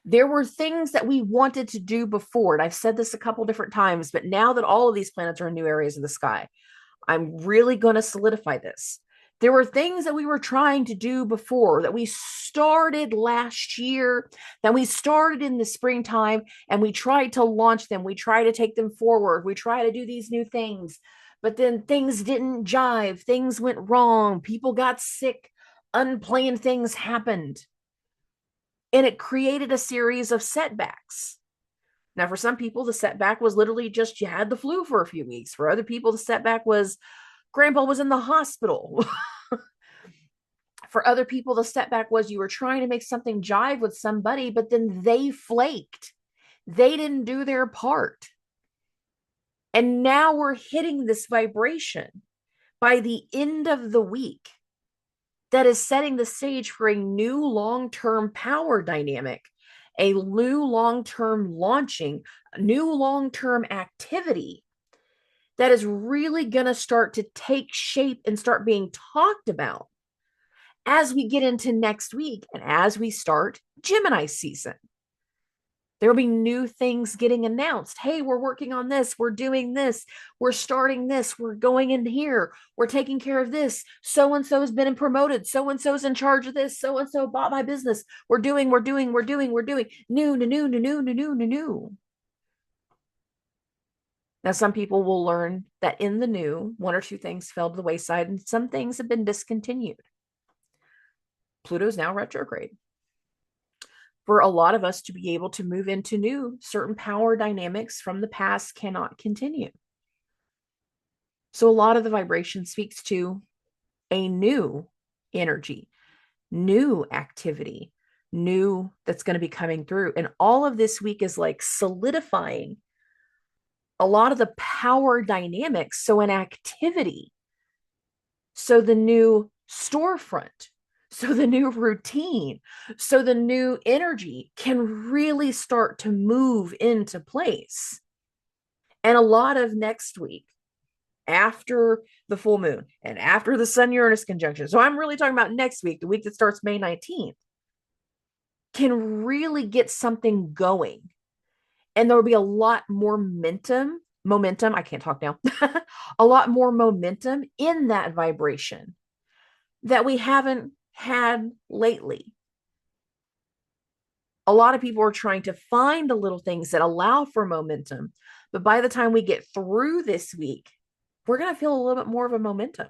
There were things that we wanted to do before, and I've said this a couple different times, but now that all of these planets are in new areas of the sky, I'm really going to solidify this. There were things that we were trying to do before that we started last year, that we started in the springtime, and we tried to launch them. We tried to take them forward. We tried to do these new things, but then things didn't jive. Things went wrong. People got sick. Unplanned things happened. And it created a series of setbacks. Now, for some people, the setback was literally just you had the flu for a few weeks. For other people, the setback was grandpa was in the hospital. For other people, the setback was you were trying to make something jive with somebody, but then they flaked. They didn't do their part. And now we're hitting this vibration by the end of the week that is setting the stage for a new long-term power dynamic, a new long-term launching, a new long-term activity that is really going to start to take shape and start being talked about as we get into next week and as we start Gemini season. There will be new things getting announced. Hey, we're working on this. We're doing this. We're starting this. We're going in here. We're taking care of this. So-and-so has been promoted. So-and-so's in charge of this. So-and-so bought my business. We're doing. New. Now, some people will learn that in the new, one or two things fell to the wayside and some things have been discontinued. Pluto's now retrograde. For a lot of us to be able to move into new, certain power dynamics from the past cannot continue. So a lot of the vibration speaks to a new energy, new activity, new that's going to be coming through. And all of this week is like solidifying a lot of the power dynamics. So an activity, so the new storefront, so the new routine, so the new energy can really start to move into place. And a lot of next week, after the full moon and after the Sun Uranus conjunction, so I'm really talking about next week, the week that starts May 19th, can really get something going. And there will be a lot more momentum, I can't talk now, a lot more momentum in that vibration that we haven't had lately. A lot of people are trying to find the little things that allow for momentum. But by the time we get through this week, we're going to feel a little bit more of a momentum.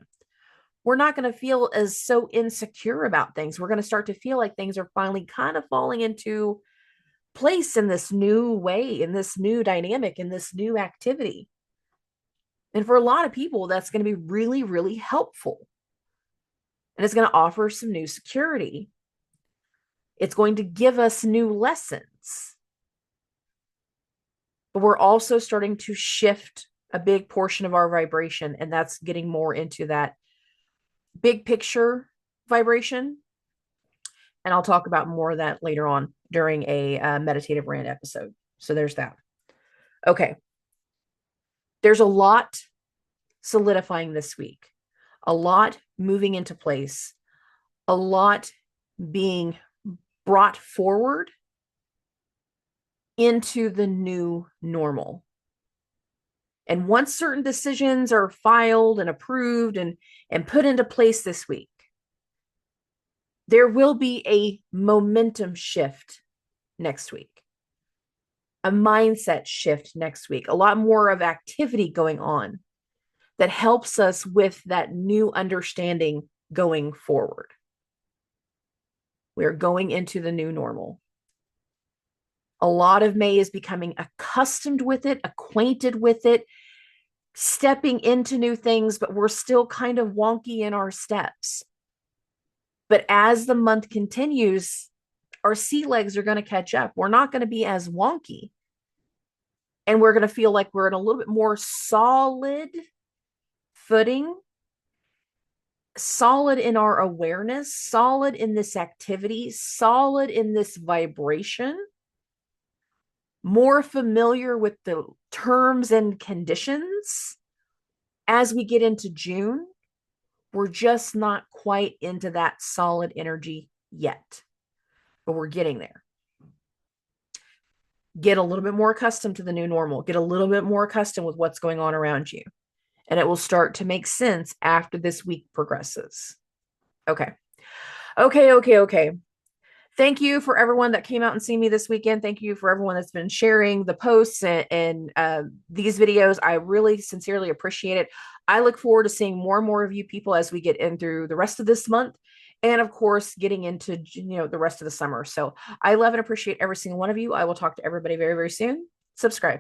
We're not going to feel as so insecure about things. We're going to start to feel like things are finally kind of falling into place in this new way, in this new dynamic, in this new activity. And for a lot of people, that's going to be really, really helpful. And it's going to offer some new security. It's going to give us new lessons. But we're also starting to shift a big portion of our vibration, and that's getting more into that big picture vibration. And I'll talk about more of that later on during a meditative rant episode. So there's that. Okay. There's a lot solidifying this week, a lot moving into place, a lot being brought forward into the new normal. And once certain decisions are filed and approved and put into place this week, there will be a momentum shift next week, a mindset shift next week, a lot more of activity going on that helps us with that new understanding going forward. We are going into the new normal. A lot of May is becoming accustomed with it, acquainted with it, stepping into new things, but we're still kind of wonky in our steps. But as the month continues, our sea legs are going to catch up. We're not going to be as wonky. And we're going to feel like we're in a little bit more solid footing, solid in our awareness, solid in this activity, solid in this vibration, more familiar with the terms and conditions. As we get into June, we're just not quite into that solid energy yet, but we're getting there. Get a little bit more accustomed to the new normal. Get a little bit more accustomed with what's going on around you. And it will start to make sense after this week progresses. Okay. Thank you for everyone that came out and seen me this weekend. Thank you for everyone that's been sharing the posts and these videos. I really sincerely appreciate it. I look forward to seeing more and more of you people as we get in through the rest of this month. And of course, getting into, the rest of the summer. So I love and appreciate every single one of you. I will talk to everybody very, very soon. Subscribe.